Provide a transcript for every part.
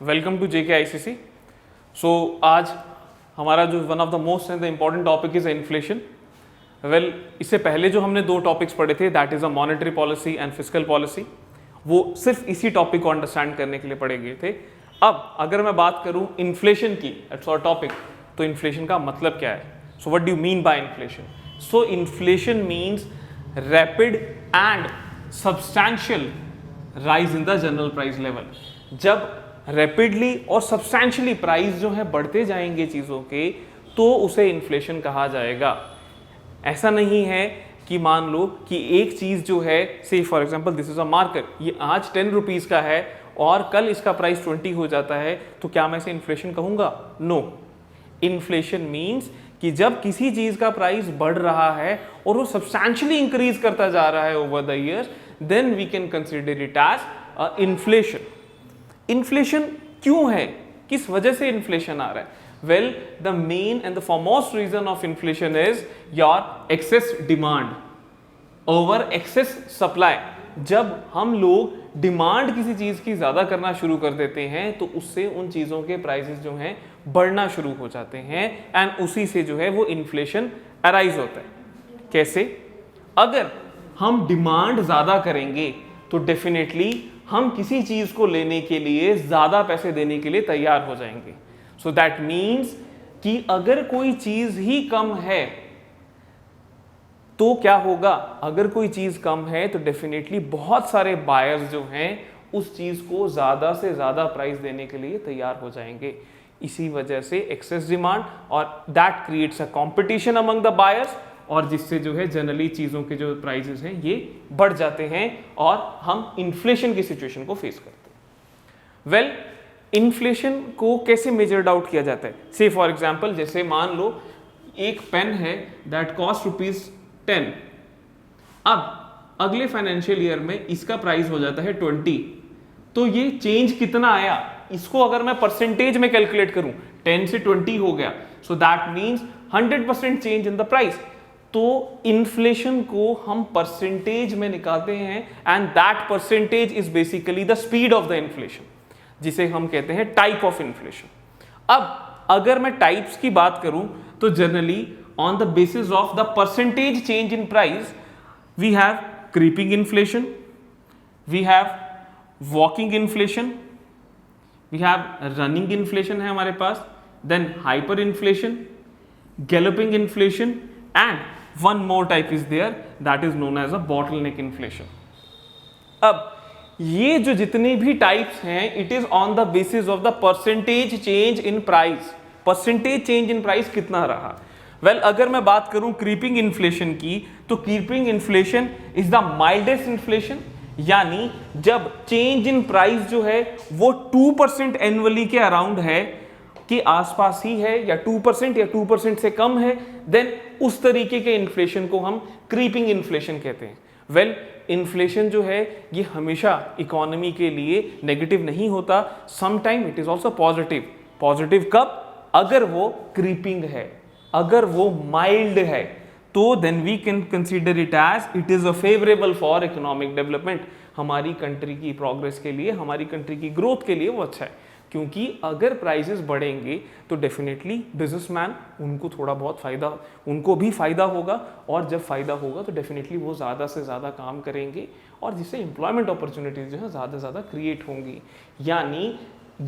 Welcome to JK ICC. So आज हमारा जो one of the most and the important topic is inflation. Well, इससे पहले जो हमने दो टॉपिक्स पढ़े थे, that is a monetary policy and fiscal policy, वो सिर्फ इसी टॉपिक को अंडरस्टैंड करने के लिए पढ़े गए थे। अब अगर मैं बात करूं इन्फ्लेशन की, इट्स आवर टॉपिक, तो इन्फ्लेशन का मतलब क्या है? So what do you mean by inflation? So inflation means rapid and substantial rise in the general price level. जब रैपिडली और सब्सटैंशियली प्राइस जो है बढ़ते जाएंगे चीज़ों के, तो उसे इन्फ्लेशन कहा जाएगा। ऐसा नहीं है कि मान लो कि एक चीज़ जो है, से for example this is a market, ये आज 10 रुपीज़ का है और कल इसका प्राइस 20 हो जाता है, तो क्या मैं इसे इन्फ्लेशन कहूँगा? नो। इन्फ्लेशन मीन्स कि जब किसी चीज़ का प्राइस बढ़ रहा है और वो सब्सटैंशियली इंक्रीज करता जा रहा है over the years, then we can consider it as inflation. Inflation क्यों है? किस वजह से इन्फ्लेशन आ रहा है? Well, the main and the foremost reason of inflation is your excess demand over excess supply. जब हम लोग डिमांड किसी चीज की ज्यादा करना शुरू कर देते हैं, तो उससे उन चीजों के प्राइसेस जो हैं बढ़ना शुरू हो जाते हैं, एंड उसी से जो है वो इन्फ्लेशन अराइज होता है। कैसे? अगर हम डिमांड ज्यादा करेंगे तो डेफिनेटली हम किसी चीज को लेने के लिए ज्यादा पैसे देने के लिए तैयार हो जाएंगे। सो दैट मीन्स कि अगर कोई चीज ही कम है तो क्या होगा? अगर कोई चीज कम है तो डेफिनेटली बहुत सारे बायर्स जो हैं उस चीज को ज्यादा से ज्यादा प्राइस देने के लिए तैयार हो जाएंगे। इसी वजह से एक्सेस डिमांड, और that creates a competition among the buyers, और जिससे जो है जनरली चीज़ों के जो प्राइसेस हैं ये बढ़ जाते हैं और हम इन्फ्लेशन की सिचुएशन को फेस करते हैं। वेल, इन्फ्लेशन को कैसे मेजर्ड आउट किया जाता है? से फॉर एग्जांपल, जैसे मान लो एक पेन है दैट कॉस्ट ₹10, अब अगले फाइनेंशियल ईयर में इसका प्राइस हो जाता है 20, तो ये चेंज कितना आया? इसको अगर मैं परसेंटेज में कैलकुलेट करूं, 10 से 20 हो गया, so that means 100% change in the price. तो इन्फ्लेशन को हम परसेंटेज में निकालते हैं, and that percentage is basically the speed of the inflation, जिसे हम कहते हैं टाइप ऑफ इन्फ्लेशन। अब अगर मैं टाइप्स की बात करूं, तो generally on the basis of the percentage change in price we have creeping inflation, we have walking inflation, we have running inflation है हमारे पास, then hyperinflation, galloping inflation, and one more type is there that is known as a bottleneck inflation. अब ये जो जितनी भी types हैं, it is on the basis of the percentage change in price. Percentage change in price कितना रहा? Well, अगर मैं बात करूं क्रीपिंग इन्फ्लेशन की, तो creeping inflation is the mildest inflation, यानी जब चेंज इन प्राइस जो है वो 2% एनुअली के अराउंड है, कि आसपास ही है, या 2% या 2% से कम है, देन उस तरीके के इन्फ्लेशन को हम क्रीपिंग इन्फ्लेशन कहते हैं। वेल, इन्फ्लेशन जो है ये हमेशा इकोनॉमी के लिए नेगेटिव नहीं होता, some time it is also positive. Positive कब? अगर वो क्रीपिंग है, अगर वो माइल्ड है, तो then we can consider it as it is a favourable for economic development. हमारी कंट्री की प्रोग्रेस के लिए, हमारी कंट्री की ग्रोथ के लिए वो अच्छा है, क्योंकि अगर प्राइसेस बढ़ेंगे तो डेफिनेटली बिजनेसमैन, उनको थोड़ा बहुत फायदा, उनको भी फायदा होगा, और जब फायदा होगा तो डेफिनेटली वो ज़्यादा से ज़्यादा काम करेंगे, और जिससे एम्प्लॉयमेंट अपॉर्चुनिटीज जो है ज़्यादा से ज़्यादा क्रिएट होंगी। यानी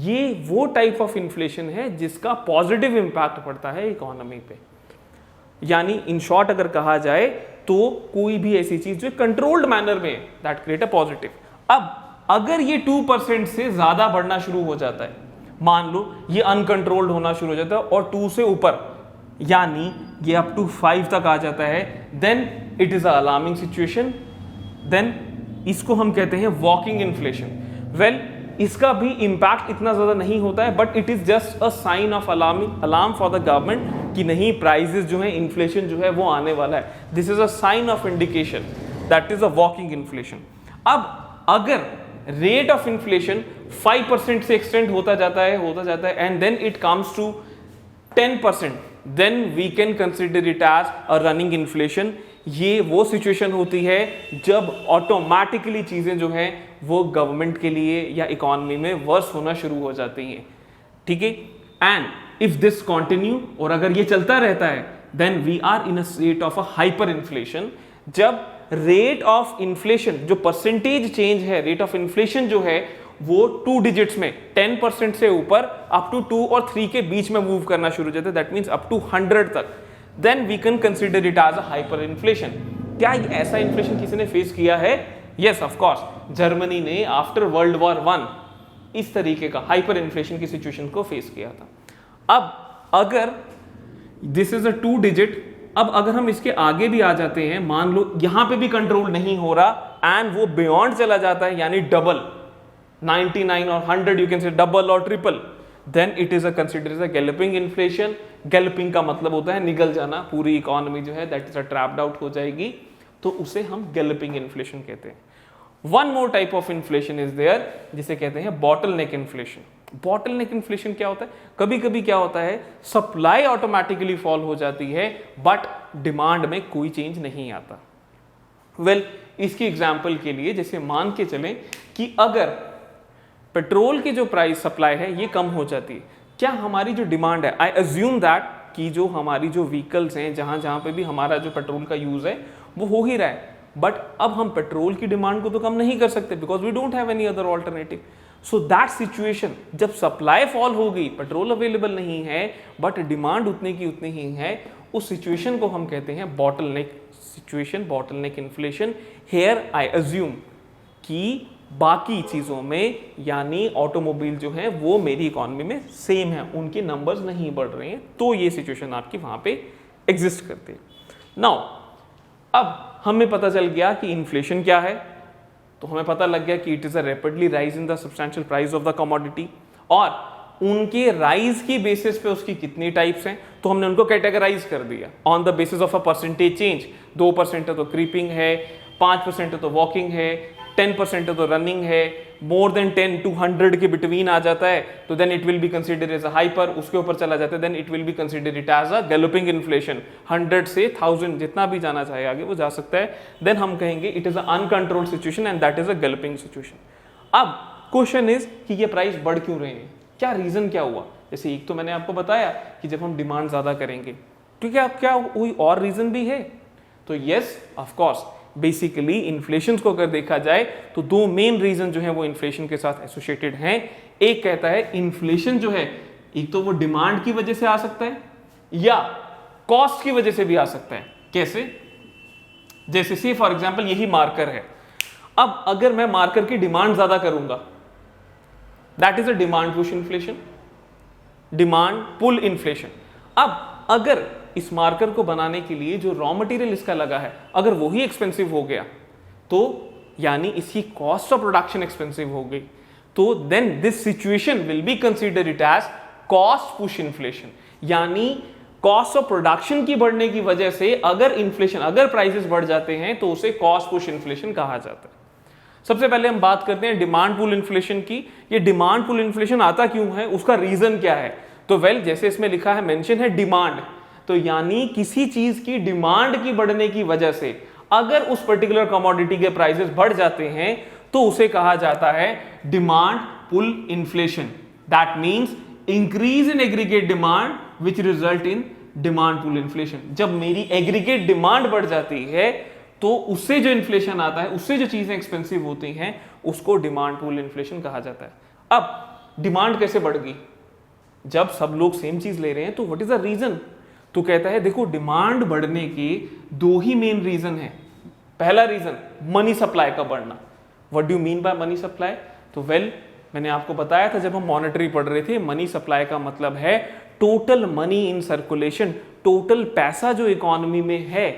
ये वो टाइप ऑफ इन्फ्लेशन है जिसका पॉजिटिव इम्पैक्ट पड़ता है इकोनॉमी पे। यानी इन शॉर्ट अगर कहा जाए तो कोई भी ऐसी चीज़ जो कंट्रोल्ड मैनर में, दैट क्रिएट अ पॉजिटिव। अब अगर ये 2% से ज्यादा बढ़ना शुरू हो जाता है, मान लो ये अनकंट्रोल्ड होना शुरू हो जाता है और 2 से ऊपर, यानी ये अप टू 5 तक आ जाता है, then it is a alarming situation, then इसको हम कहते हैं वॉकिंग इन्फ्लेशन। वेल, इसका भी इंपैक्ट इतना ज्यादा नहीं होता है, but it is just a sign of alarm for the government कि नहीं, प्राइसेस जो है, इन्फ्लेशन जो है वो आने वाला है। This is a sign of indication, that is a walking inflation. अब अगर रेट ऑफ इन्फ्लेशन 5% से एक्सटेंड होता जाता है, and then it comes to 10%, then we can consider it as a running inflation. ये वो सिचुएशन होती है जब ऑटोमेटिकली चीजें जो हैं वो गवर्नमेंट के लिए या इकोनॉमी में वर्स होना शुरू हो जाती हैं, ठीक है। एंड इफ दिस कंटिन्यू, और अगर ये चलता रहता है, then we are in a state of a hyper inflation. जब रेट ऑफ इन्फ्लेशन, जो परसेंटेज चेंज है, रेट ऑफ इन्फ्लेशन जो है वो 2 डिजिट्स में 10% से ऊपर अप टू 2 और 3 के बीच में मूव करना शुरू हो जाता है, दैट मीन्स अप टू 100 तक, then we can consider it as a hyper inflation. क्या ऐसा इन्फ्लेशन किसी ने फेस किया है? यस, ऑफ कोर्स, जर्मनी ने आफ्टर वर्ल्ड वॉर 1 इस तरीके का हाइपर इन्फ्लेशन की सिचुएशन को फेस किया था। अब अगर दिस इज अ 2 डिजिट, अब अगर हम इसके आगे भी आ जाते हैं, मान लो यहां पे भी कंट्रोल नहीं हो रहा एंड वो बियॉन्ड चला जाता है, यानी डबल 99 और 100, यू कैन से डबल और triple, then it is a consider as a galloping inflation. Galloping का मतलब होता है निगल जाना, पूरी इकोनॉमी जो है that is a trapped out हो जाएगी, तो उसे हम गैलोपिंग इन्फ्लेशन कहते हैं। One more type of inflation is there जिसे कहते हैं bottleneck inflation. Bottleneck inflation क्या होता है? कभी कभी क्या होता है, सप्लाई ऑटोमेटिकली फॉल हो जाती है बट डिमांड में कोई चेंज नहीं आता। वेल, इसकी एग्जांपल के लिए जैसे मान के चलें कि अगर पेट्रोल की जो प्राइस सप्लाई है ये कम हो जाती है, क्या हमारी जो डिमांड है, आई अज्यूम दैट कि जो हमारी जो व्हीकल्स हैं, जहां जहां पे भी हमारा जो पेट्रोल का यूज है वो हो ही रहा है, बट अब हम पेट्रोल की डिमांड को तो कम नहीं कर सकते because we don't have any other alternative. So that situation, जब सप्लाई फॉल हो गई, पेट्रोल अवेलेबल नहीं है बट डिमांड उतने की उतनी ही है, उस सिचुएशन को हम कहते हैं bottle neck situation, bottle neck inflation. Here I assume कि बाकी चीजों में, यानी ऑटोमोबाइल जो है वो मेरी इकोनॉमी में सेम है, उनके नंबर्स नहीं बढ़ रहे हैं, तो ये सिचुएशन आपकी वहां पे एग्जिस्ट करती है। नाउ अब हमें पता चल गया कि इन्फ्लेशन क्या है, तो हमें पता लग गया कि it is a rapidly rise in the substantial price of the commodity, और उनके राइज की बेसिस पे उसकी कितनी टाइप्स हैं, तो हमने उनको कैटेगराइज कर दिया on the basis of a percentage change. 2% है तो क्रीपिंग है, 5% है तो वॉकिंग है, 10% है तो रनिंग है, मोर देन 10 to 100 के बिटवीन आ जाता है तो then it will be considered as a hyper, उसके ऊपर चला जाता है then it will be considered it as a galloping inflation. 100 से 1000 जितना भी जाना चाहे आगे वो जा सकता है, देन हम कहेंगे it is a uncontrolled situation and that is a galloping situation. अब क्वेश्चन इज कि ये प्राइस बढ़ क्यों रहे हैं, क्या रीजन क्या हुआ? जैसे एक तो मैंने आपको बताया कि जब हम डिमांड ज्यादा करेंगे, तो क्या कोई और रीजन भी है? तो yes, of course, basically inflation को अगर देखा जाए तो 2 मेन रीजन जो है वो इन्फ्लेशन के साथ एसोसिएटेड हैं। एक कहता है इन्फ्लेशन जो है एक तो वो डिमांड की वजह से आ सकता है या कॉस्ट की वजह से भी आ सकता है। कैसे? जैसे सी फॉर एग्जांपल यही मार्कर है, अब अगर मैं मार्कर की डिमांड ज्यादा करूंगा, that is a demand push inflation, demand pull inflation. अब अगर इस मार्कर को बनाने के लिए जो रॉ मटेरियल इसका लगा है अगर वो ही एक्सपेंसिव हो गया, तो यानी इसकी कॉस्ट ऑफ प्रोडक्शन एक्सपेंसिव हो गई, तो then this situation will be consider it as cost push inflation. यानी कॉस्ट ऑफ प्रोडक्शन की बढ़ने की वजह से अगर इन्फ्लेशन, अगर प्राइसेस बढ़ जाते हैं तो उसे कॉस्ट पुश इन्फ्लेशन कहा जाता है। सबसे पहले हम बात करते हैं डिमांड पुल इन्फ्लेशन की। ये डिमांड पुल इन्फ्लेशन आता क्यों है, उसका रीजन क्या है? तो वेल, जैसे इसमें लिखा है, मेंशन है डिमांड, तो यानी किसी चीज की डिमांड की बढ़ने की वजह से अगर उस पर्टिकुलर कमोडिटी के प्राइसेस बढ़ जाते हैं तो उसे कहा जाता है demand pull inflation. That means increase in aggregate demand which result in demand pull inflation. जब मेरी एग्रीगेट डिमांड बढ़ जाती है तो उससे जो इन्फ्लेशन आता है, उससे जो चीजें एक्सपेंसिव होती हैं, उसको डिमांड पुल इन्फ्लेशन कहा जाता है। अब डिमांड कैसे बढ़ गई? जब सब लोग सेम चीज ले रहे हैं तो व्हाट इज द रीजन? तो कहता है देखो, डिमांड बढ़ने के 2 ही मेन रीजन है। पहला रीजन मनी सप्लाई का बढ़ना। What do you mean by money supply? तो वेल, मैंने आपको बताया था जब हम मॉनेटरी पढ़ रहे थे, मनी सप्लाई का मतलब है total money in circulation, total पैसा जो इकोनॉमी में है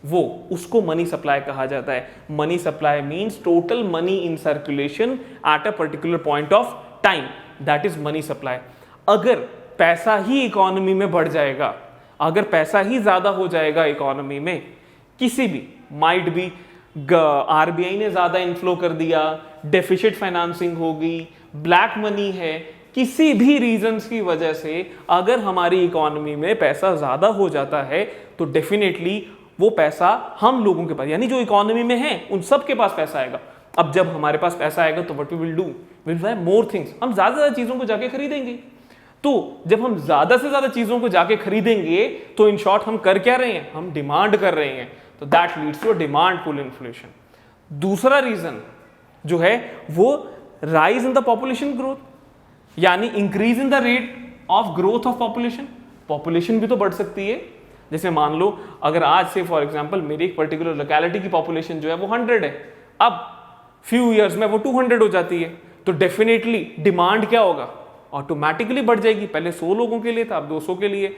वो, उसको मनी सप्लाई कहा जाता है। Money supply means total money in circulation at a particular point of time, that is money supply. अगर पैसा ही इकोनॉमी में बढ़ जाएगा, अगर पैसा ही ज्यादा हो जाएगा इकोनॉमी में, किसी भी, माइट बी आरबीआई ने ज्यादा इनफ्लो कर दिया, डेफिसिट फाइनेंसिंग हो गई, ब्लैक मनी है, किसी भी रीजंस की वजह से अगर हमारी इकोनॉमी में पैसा ज्यादा हो जाता है तो डेफिनेटली वो पैसा हम लोगों के पास, यानी जो इकोनॉमी में है उन सब के पास पैसा आएगा। अब जब हमारे पास पैसा आएगा तो what we will do, will buy more things, हम ज्यादा चीजों को जाके खरीदेंगे। तो जब हम ज्यादा से ज्यादा चीजों को जाके खरीदेंगे तो इन शॉर्ट हम कर क्या रहे हैं, हम डिमांड कर रहे हैं, तो that leads to demand pull inflation. दूसरा रीजन जो है वो rise in the population growth, यानी increase in the rate of growth of population. Population भी तो बढ़ सकती है, जैसे मान लो अगर आज से फॉर एग्जांपल मेरी एक पर्टिकुलर लोकेलिटी की पॉपुलेशन जो है वो 100 है, अब फ्यू इयर्स में वो 200 हो जाती है, तो डेफिनेटली डिमांड क्या होगा, ऑटोमेटिकली बढ़ जाएगी। पहले 100 लोगों के लिए था, अब 200 के लिए।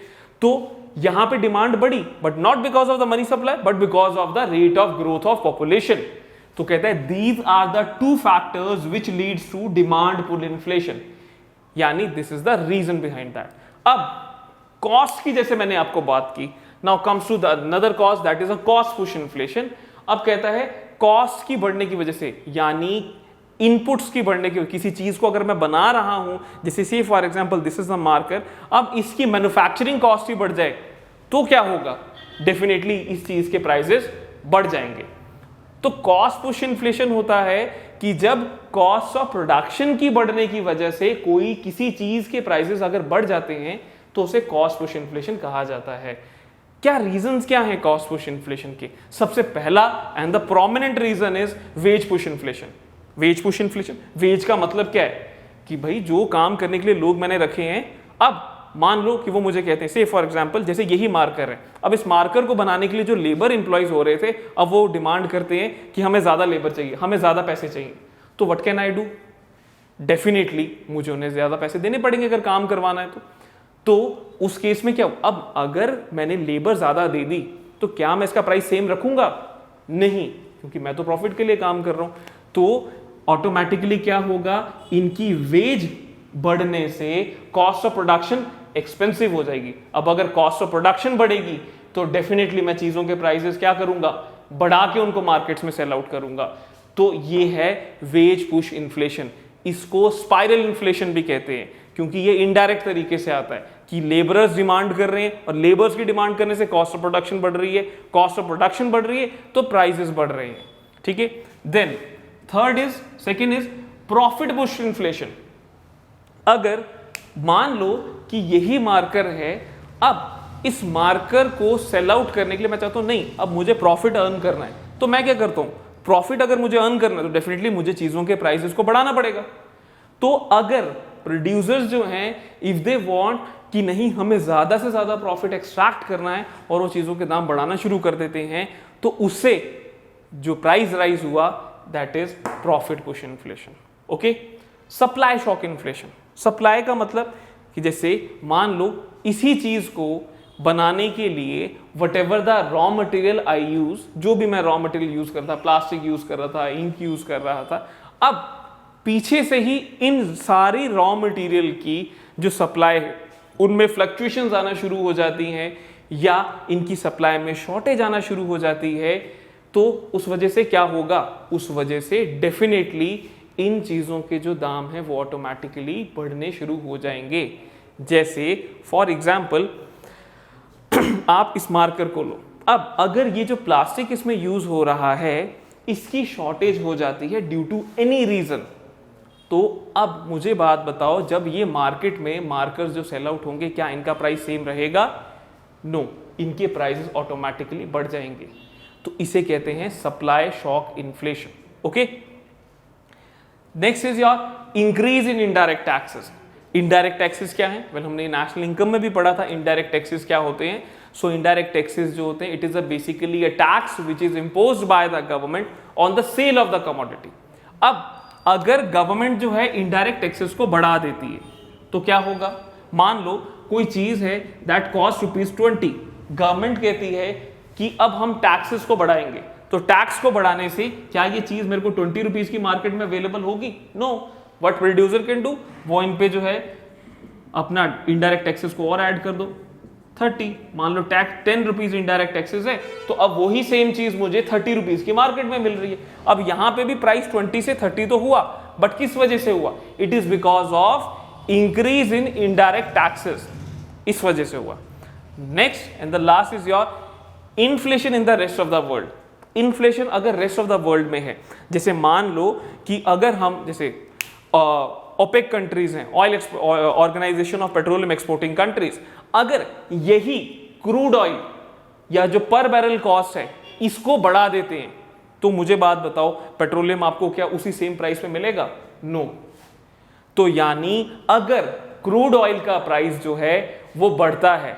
तो यहां पे डिमांड बढ़ी, but not because of the money supply, but because of the rate of growth of population. तो कहता है these are the two factors which leads to demand pull inflation, यानी this is the reason behind that. अब cost की जैसे मैंने आपको बात की, now comes to the another cost, that is a cost push inflation. अब कहता है कॉस्ट की बढ़ने की वजह से, यानी इनपुट्स की बढ़ने की, किसी चीज को अगर मैं बना रहा हूं, जैसे से for example this is the marker, अब इसकी मैन्युफैक्चरिंग कॉस्ट ही बढ़ जाए तो क्या होगा, डेफिनेटली इस चीज के प्राइसेस बढ़ जाएंगे। तो कॉस्ट पुश इन्फ्लेशन होता है कि जब कॉस्ट ऑफ प्रोडक्शन की बढ़ने की वजह से कोई किसी चीज के प्राइसेस अगर बढ़ जाते हैं तो उसे कॉस्ट पुश इन्फ्लेशन कहा जाता है। क्या रीजंस क्या हैं कॉस्ट पुश इन्फ्लेशन के? सबसे पहला and the prominent reason is wage push inflation. Wage push inflation, wage का मतलब क्या है कि भाई जो काम करने के लिए लोग मैंने रखे हैं, अब मान लो कि वो मुझे कहते हैं, से फॉर एग्जांपल जैसे यही मार्कर है, अब इस मार्कर को बनाने के लिए जो लेबर एम्प्लॉयज हो रहे थे, अब वो डिमांड करते हैं कि हमें ज्यादा लेबर चाहिए, हमें ज्यादा पैसे चाहिए, तो what can I do, definitely मुझे उन्हें ज्यादा पैसे देने पड़ेंगे अगर काम करवाना है तो उस केस में क्या, अब अगर मैंने लेबर ज्यादा दे दी तो क्या मैं इसका प्राइस सेम रखूंगा? नहीं, क्योंकि मैं तो प्रॉफिट के लिए काम कर रहा हूं। तो ऑटोमेटिकली क्या होगा, इनकी वेज बढ़ने से कॉस्ट ऑफ प्रोडक्शन एक्सपेंसिव हो जाएगी। अब अगर कॉस्ट ऑफ प्रोडक्शन बढ़ेगी तो डेफिनेटली मैं चीजों के प्राइसेस क्या करूंगा, बढ़ा के उनको मार्केट्स में सेल आउट करूंगा। तो ये है वेज पुश इन्फ्लेशन। इसको स्पाइरल इन्फ्लेशन भी कहते हैं, क्योंकि ये इनडायरेक्ट तरीके से आता है कि लेबरर्स डिमांड कर रहे हैं और लेबर्स की डिमांड करने से कॉस्ट ऑफ प्रोडक्शन बढ़ रही है, कॉस्ट ऑफ प्रोडक्शन बढ़ रही है तो प्राइसेस बढ़ रहे हैं। ठीक है, then second is profit push inflation. अगर मान लो कि यही मार्कर है, अब इस मार्कर को सेल आउट करने के लिए मैं चाहता हूं नहीं, अब मुझे प्रॉफिट अर्न करना है, तो मैं क्या करता हूं, प्रॉफिट अगर मुझे अर्न करना है तो डेफिनेटली मुझे चीजों के प्राइसेस को बढ़ाना पड़ेगा। तो अगर प्रोड्यूसर्स जो हैं, इफ दे वांट कि नहीं हमें ज्यादा से ज्यादा प्रॉफिट एक्सट्रैक्ट करना है और वो चीजों के दाम बढ़ाना शुरू कर देते हैं, तो उससे जो प्राइस राइज हुआ that is profit push inflation. Okay, supply shock inflation. Supply का मतलब कि जैसे मान लो इसी चीज को बनाने के लिए what ever the raw material I use, जो भी मैं रॉ मटेरियल यूज कर रहा था, प्लास्टिक यूज कर रहा था, इंक यूज कर रहा था, अब पीछे से ही इन सारी रॉ मटेरियल की जो सप्लाई है उनमें फ्लक्चुएशंस आना शुरू हो जाती हैं या इनकी सप्लाई में शॉर्टेज आना शुरू हो जाती है, तो उस वजह से क्या होगा, उस वजह से डेफिनेटली इन चीजों के जो दाम हैं वो ऑटोमेटिकली बढ़ने शुरू हो जाएंगे। जैसे फॉर एग्जाम्पल आप इस मार्कर को लो, अब अगर ये जो प्लास्टिक इसमें यूज हो रहा है इसकी शॉर्टेज हो जाती है ड्यू टू एनी रीजन, तो अब मुझे बात बताओ, जब ये मार्केट में मार्कर्स जो सेल आउट होंगे क्या इनका प्राइस सेम रहेगा? नो, इनके प्राइसेस ऑटोमेटिकली बढ़ जाएंगे। तो इसे कहते हैं supply shock inflation. Okay, next is your increase in indirect taxes. Indirect taxes क्या है? वेल हमने नेशनल इनकम में भी पढ़ा था इनडायरेक्ट टैक्सेस क्या होते हैं। सो इनडायरेक्ट टैक्सेस जो होते हैं, it is basically a tax which is imposed by the government on the sale of the commodity. अब अगर गवर्नमेंट जो है इनडायरेक्ट टैक्सेस को बढ़ा देती है तो क्या होगा, मान लो कोई चीज है दैट कॉस्ट ₹20, गवर्नमेंट कहती है कि अब हम टैक्सेस को बढ़ाएंगे, तो टैक्स को बढ़ाने से क्या ये चीज मेरे को ₹20 की मार्केट में अवेलेबल होगी? No, what producer can do, वो इन पे जो है अपना इनडायरेक्ट टैक्सेस को और ऐड कर दो 30, मान लो टैक्स ₹10 इनडायरेक्ट टैक्सेस है, तो अब वही सेम चीज मुझे ₹30 की मार्केट में मिल रही है। अब यहां पे भी प्राइस 20 से 30 तो हुआ, बट किस वजह से हुआ? It is because of increase in indirect taxes, इस वजह से हुआ। Next and the last is your inflation in the rest of the world, inflation अगर रेस्ट ऑफ द वर्ल्ड में है, जैसे मान लो कि अगर हम जैसे ओपेक कंट्रीज हैं, oil organization of petroleum exporting countries, अगर यही क्रूड ऑयल या जो पर बैरल कॉस्ट है इसको बढ़ा देते हैं, तो मुझे बात बताओ पेट्रोलियम आपको क्या उसी सेम प्राइस पे मिलेगा? नो। तो यानी अगर क्रूड ऑयल का प्राइस जो है वो बढ़ता है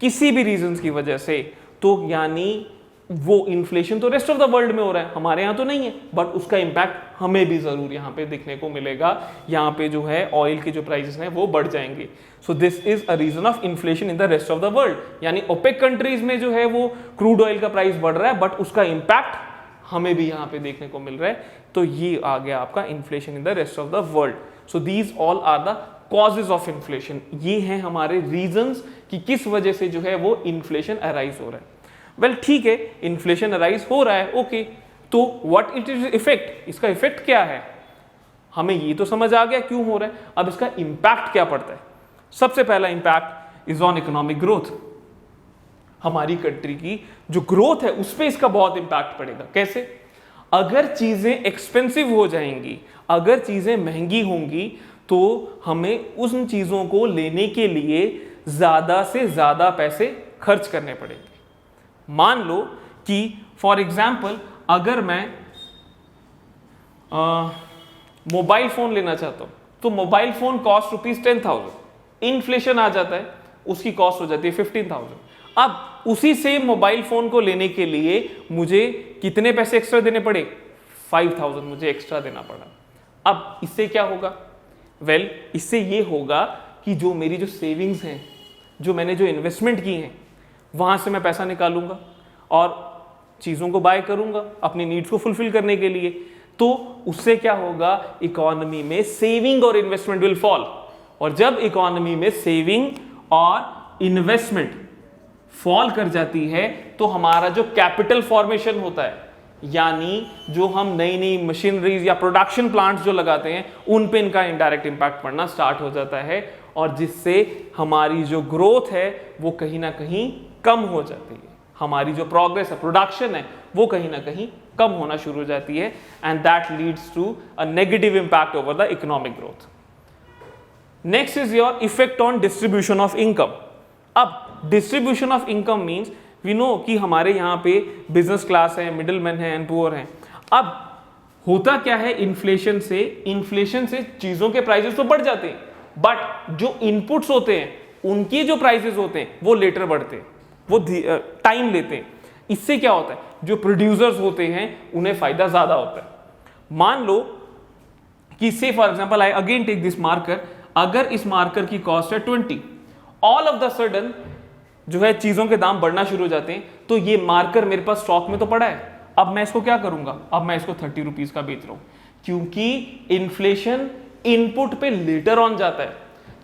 किसी भी रीजंस की वजह से, तो यानी वो इन्फ्लेशन तो रेस्ट ऑफ द वर्ल्ड में हो रहा है, हमारे यहां तो नहीं है, बट उसका इंपैक्ट हमें भी जरूर यहां पे दिखने को मिलेगा। यहां पे जो है ऑयल के जो प्राइसेस हैं वो बढ़ जाएंगे। So this is a reason of inflation in the rest of the world, यानी ओपेक कंट्रीज में जो है वो क्रूड ऑयल का प्राइस बढ़ रहा है, बट उसका इंपैक्ट हमें भी यहां पे देखने को मिल रहा है। तो ये आ गया आपका inflation in the rest of the world. So these all are the causes of inflation, ये हैं हमारे रीजंस कि किस वजह से जो है वो इन्फ्लेशन अराइज हो रहा है। वेल ठीक है, इन्फ्लेशन अराइज हो रहा है, ओके, तो व्हाट इट इज इफेक्ट, इसका इफेक्ट क्या है, हमें ये तो समझ आ गया क्यों हो रहा है, अब इसका इंपैक्ट क्या पड़ता है। सबसे पहला impact is on economic growth, हमारी कंट्री की जो ग्रोथ है उस पर इसका बहुत इंपैक्ट पड़ेगा। कैसे? अगर चीजें एक्सपेंसिव हो जाएंगी, अगर चीजें महंगी होंगी, तो हमें उन चीजों को लेने के लिए ज्यादा से ज्यादा पैसे खर्च करने पड़ेंगे। मान लो कि फॉर एग्जाम्पल अगर मैं मोबाइल फोन लेना चाहता हूं, तो मोबाइल फोन कॉस्ट ₹10,000, इन्फ्लेशन आ जाता है, उसकी कॉस्ट हो जाती है 15,000। अब उसी सेम मोबाइल फोन को लेने के लिए मुझे कितने पैसे एक्स्ट्रा देने पड़े? 5,000 मुझे एक्स्ट्रा देना पड़ा। अब इससे क्या होगा? वेल, इससे ये होगा कि जो मेरी जो सेविंग्स हैं, जो मैंने जो इन्वेस्टमेंट की हैं, वहां से मैं पैसा निकालूंगा और चीजों को बाय करूंगा अपनी नीड्स को फुलफिल करने के लिए। तो उससे क्या होगा? इकोनॉमी में सेविंग और इन्वेस्टमेंट विल फॉल, और जब इकोनॉमी में सेविंग और इन्वेस्टमेंट फॉल कर जाती है तो हमारा जो कैपिटल फॉर्मेशन होता है, यानी जो हम नई नई मशीनरीज या प्रोडक्शन प्लांट्स जो लगाते हैं, उन पे इनका इनडायरेक्ट इंपैक्ट पड़ना स्टार्ट हो जाता है, और जिससे हमारी जो ग्रोथ है वो कहीं ना कहीं कम हो जाती है, हमारी जो प्रोग्रेस है, प्रोडक्शन है, वो कहीं ना कहीं कम होना शुरू हो जाती है, and that leads to a negative impact over the economic growth. Next is your effect on distribution of income. अब distribution of income means we know कि हमारे यहाँ पे बिजनेस क्लास है, मिडिल मैन है एंड पुअर हैं। अब होता क्या है, इन्फ्लेशन से चीजों के प्राइसेस तो बढ़ जाते हैं, बट जो इनपुट्स होते हैं उनके जो प्राइसेस होते हैं वो लेटर बढ़ते हैं, वो टाइम लेते हैं। इससे क्या होता है, जो प्रोड्यूसर्स होते हैं उन्हें फायदा ज्यादा होता है। मान लो कि say for example I again take this marker, अगर इस मार्कर की कॉस्ट है 20, ऑल ऑफ द सडन जो है चीजों के दाम बढ़ना शुरू हो जाते हैं, तो ये मार्कर मेरे पास स्टॉक में तो पड़ा है, अब मैं इसको क्या करूंगा, अब मैं इसको 30 रुपीज का बेच रहा हूं, क्योंकि इन्फ्लेशन इनपुट पे लेटर ऑन जाता है,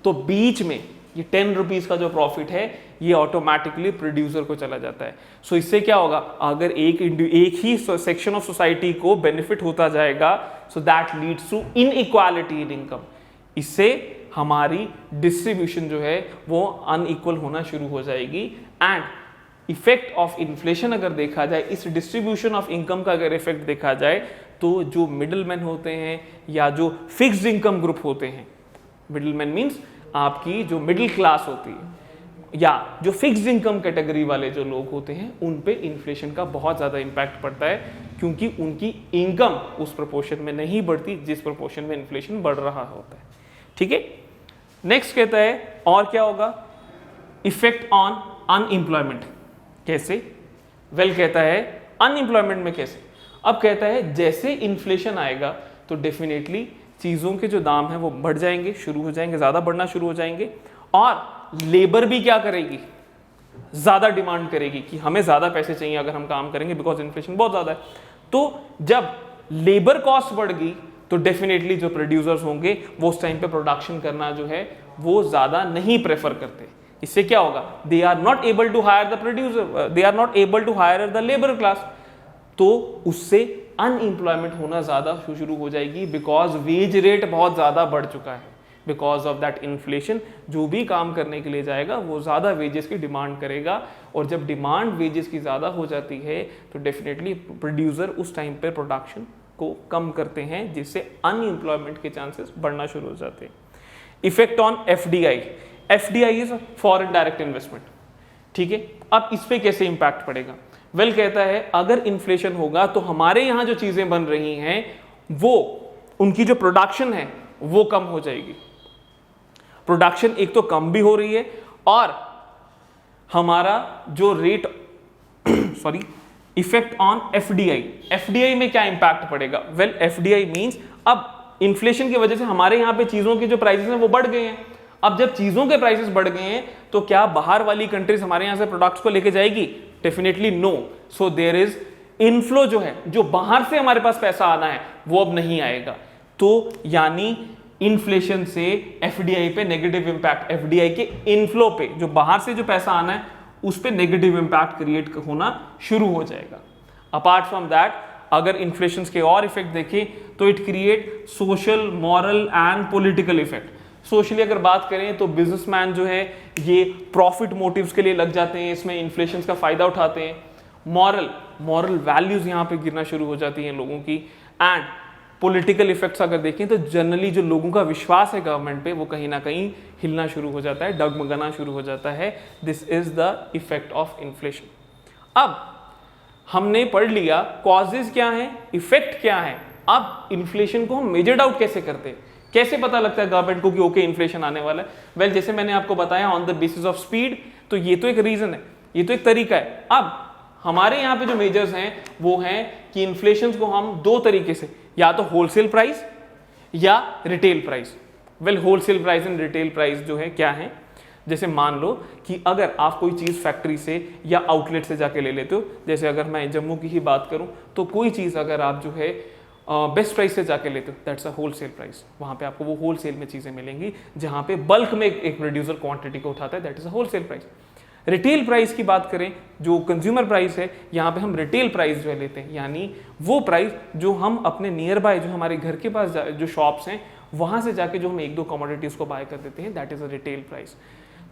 तो बीच में ये 10 रुपीज का जो प्रॉफिट है ये ऑटोमेटिकली प्रोड्यूसर को चला जाता है। सो इससे क्या होगा, अगर एक ही सेक्शन ऑफ सोसाइटी को बेनिफिट होता जाएगा, so that leads to inequality in income, इससे हमारी डिस्ट्रीब्यूशन जो है वो अनइक्वल होना शुरू हो जाएगी। एंड इफेक्ट ऑफ इन्फ्लेशन अगर देखा जाए, इस डिस्ट्रीब्यूशन ऑफ इनकम का अगर इफेक्ट देखा जाए, तो जो मिडिलमैन होते हैं या जो फिक्स्ड इनकम ग्रुप होते हैं, मिडिलमैन मींस आपकी जो मिडिल क्लास होती है, या जो फिक्स्ड इनकम कैटेगरी वाले जो लोग होते हैं, उन पे इन्फ्लेशन का बहुत ज़्यादा इम्पैक्ट पड़ता है, क्योंकि उनकी इनकम उस प्रोपोर्शन में नहीं बढ़ती जिस प्रोपोर्शन में इन्फ्लेशन बढ़ रहा होता है। ठीक है, नेक्स्ट कहता है और क्या होगा, इफेक्ट ऑन अनएम्प्लॉयमेंट। कैसे? वेल कहता है अनएम्प्लॉयमेंट में कैसे, अब कहता है जैसे इन्फ्लेशन आएगा तो डेफिनेटली चीज़ों के जो दाम हैं वो बढ़ जाएंगे, शुरू हो जाएंगे, ज़्यादा बढ़ना शुरू हो जाएंगे, और लेबर भी क्या करेगी, ज़्यादा डिमांड करेगी कि हमें ज़्यादा पैसे चाहिए अगर हम काम करेंगे, बिकॉज इन्फ्लेशन बहुत ज़्यादा है। तो जब लेबर कॉस्ट बढ़ गई तो डेफिनेटली जो प्रोड्यूसर्स होंगे वो उस टाइम पे प्रोडक्शन करना जो है वो ज़्यादा नहीं प्रेफर करते। इससे क्या होगा, they are not able to hire the producer, they are not able to hire the labour class, तो उससे अनएम्प्लॉयमेंट होना ज़्यादा शुरू हो जाएगी, बिकॉज वेज रेट बहुत ज़्यादा बढ़ चुका है। बिकॉज ऑफ दैट इन्फ्लेशन जो भी काम करने के लिए जाएगा वो ज़्यादा वेजेस की डिमांड करेगा, और जब डिमांड वेजेस की ज़्यादा हो जाती है तो डेफिनेटली प्रोड्यूसर उस टाइम पर प्रोडक्शन को कम करते हैं, जिससे अनएम्प्लॉयमेंट के चांसेस बढ़ना शुरू हो जाते हैं। Effect on FDI, FDI is foreign direct investment, ठीक है। अब इस पे कैसे इंपैक्ट पड़ेगा? वेल कहता है अगर इन्फ्लेशन होगा तो हमारे यहाँ जो चीजें बन रही हैं वो उनकी जो प्रोडक्शन है वो कम हो जाएगी। प्रोडक्शन एक तो कम भी हो रही है, और हमारा जो rate sorry effect on FDI, FDI में क्या इंपैक्ट पड़ेगा? वेल एफडीआई मींस अब इन्फ्लेशन की वजह से हमारे यहाँ पे चीजों के जो प्राइसेस हैं वो बढ़ गए हैं। अब जब चीजों के प्राइसेस बढ़ गए हैं तो क्या बाहर वाली कंट्रीज हमारे यहाँ से प्रोडक्ट्स को लेके जाएगी? Definitely no. So there is inflow, जो है जो बाहर से हमारे पास पैसा आना है वो अब नहीं आएगा। तो यानी इन्फ्लेशन से एफडीआई पे नेगेटिव इंपैक्ट, एफडीआई के इनफ्लो पे, जो बाहर से जो पैसा आना है उस पे नेगेटिव इंपैक्ट क्रिएट होना शुरू हो जाएगा। अपार्ट फ्रॉम दैट अगर इन्फ्लेशन के और इफेक्ट देखें तो it create social, moral and political effect. Socially अगर बात करें तो बिजनेसमैन जो है ये प्रॉफिट मोटिव्स के लिए लग जाते हैं, इसमें इन्फ्लेशन का फायदा उठाते हैं। मॉरल वैल्यूज यहाँ पे गिरना शुरू हो जाती हैं लोगों की। एंड पॉलिटिकल इफेक्ट्स अगर देखें तो जनरली जो लोगों का विश्वास है गवर्नमेंट पे वो कहीं ना कहीं हिलना शुरू हो जाता है, डगमगाना शुरू हो जाता है। This is the effect of inflation. अब हमने पढ़ लिया कॉजेज क्या है, इफेक्ट क्या है। अब इन्फ्लेशन को हम मेजर्ड आउट कैसे करते हैं, कैसे पता लगता है गवर्नमेंट को कि ओके इन्फ्लेशन आने वाला है? वेल जैसे मैंने आपको बताया on the basis of speed, तो ये तो एक रीजन है, ये तो एक तरीका है। अब हमारे यहाँ पे जो मेजर्स हैं वो हैं कि इन्फ्लेशन को हम दो तरीके से, या तो होलसेल प्राइस या retail price. Well wholesale price and retail price जो है क्या है, जैसे मान लो कि अगर आप कोई चीज़ फैक्ट्री से या आउटलेट से जाके ले लेते हो, जैसे अगर मैं जम्मू की ही बात करूं तो कोई चीज़ अगर आप जो है बेस्ट प्राइस से जाके लेते हो दैट्स अ होलसेल प्राइस। वहाँ पे आपको वो होलसेल में चीज़ें मिलेंगी, जहाँ पे बल्क में एक प्रोड्यूसर क्वांटिटी को उठाता है, that is a wholesale price. Retail price की बात करें, जो कंज्यूमर प्राइस है, यहाँ पे हम रिटेल प्राइस जो है लेते हैं, यानी वो प्राइस जो हम अपने नियर बाय, जो हमारे घर के पास जो शॉप्स हैं वहाँ से जाके जो हम एक दो कमोडिटीज़ को बाय कर देते हैं, that is a retail price.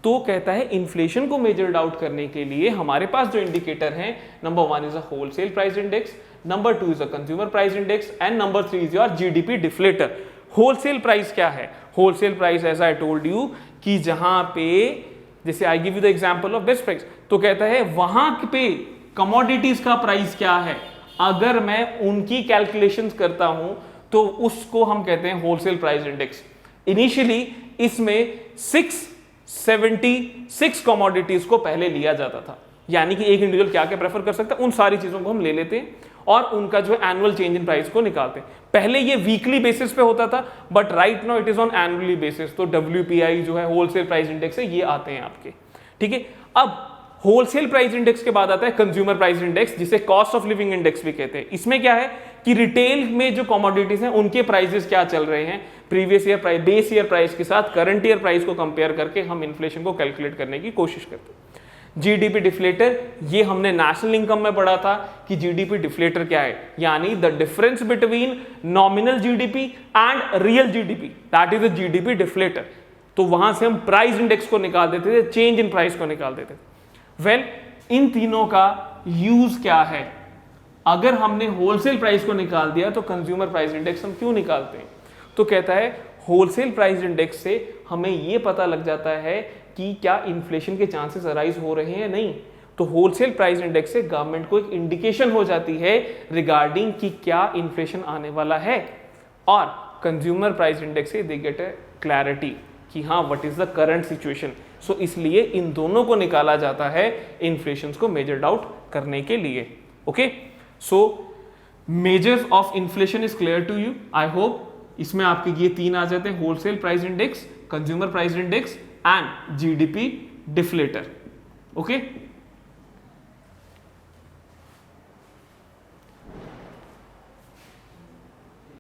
तो कहता है इन्फ्लेशन को मेजर्ड आउट करने के लिए हमारे पास जो इंडिकेटर हैं, number 1 is a wholesale price index, number 2 is a consumer price index and number 3 is your GDP deflator. Wholesale price क्या है? Wholesale price as I told you कि जहां पे, जैसे I give you the example of best price, तो कहता है वहां पे कमोडिटीज का प्राइस क्या है, अगर मैं उनकी कैलकुलेशंस करता हूं तो उसको हम कहते हैं होलसेल प्राइस इंडेक्स। इनिशियली इसमें 676 कमोडिटीज को पहले लिया जाता था, यानी कि एक इंडिविजुअल क्या क्या प्रेफर कर सकता है उन सारी चीजों को हम ले लेते हैं और उनका जो है एनुअल चेंज इन प्राइस को निकालते हैं। पहले ये वीकली बेसिस पे होता था, but right now it is on annually basis. तो WPI जो है होलसेल प्राइस इंडेक्स है, ये आते हैं आपके, ठीक है। अब होलसेल प्राइस इंडेक्स के बाद आता है कंज्यूमर प्राइस इंडेक्स, जिसे कॉस्ट ऑफ लिविंग इंडेक्स भी कहते हैं। इसमें क्या है कि रिटेल में जो कमोडिटीज हैं उनके प्राइसेस क्या चल रहे हैं, previous year price, base year price के साथ करंट ईयर प्राइस को कंपेयर करके हम इन्फ्लेशन को कैलकुलेट करने की कोशिश करते हैं। जीडीपी डिफ्लेटर, ये हमने नेशनल इनकम में पढ़ा था कि जीडीपी डिफ्लेटर क्या है, यानी the difference between nominal GDP and real GDP, that is the GDP deflator. तो वहां से हम प्राइस इंडेक्स को निकाल देते थे, चेंज इन प्राइस को निकाल देते थे। वेल इन तीनों का यूज क्या है? अगर हमने होलसेल प्राइस को निकाल दिया तो कंज्यूमर प्राइस इंडेक्स हम क्यों निकालते हैं? तो कहता है होलसेल प्राइस इंडेक्स से हमें यह पता लग जाता है कि क्या इन्फ्लेशन के चांसेस अराइज हो रहे हैं, नहीं। तो होलसेल प्राइस इंडेक्स से गवर्नमेंट को एक इंडिकेशन हो जाती है रिगार्डिंग कि क्या इन्फ्लेशन आने वाला है, और कंज्यूमर प्राइस इंडेक्स से दे गेट अ क्लैरिटी कि हाँ what is the current situation. So इसलिए इन दोनों को निकाला जाता है इन्फ्लेशन को मेजर्ड आउट करने के लिए। Okay, so measures of inflation is clear to you, I hope. इसमें आपके ये तीन आ जाते हैं, wholesale price index, consumer price index and GDP deflator. Okay.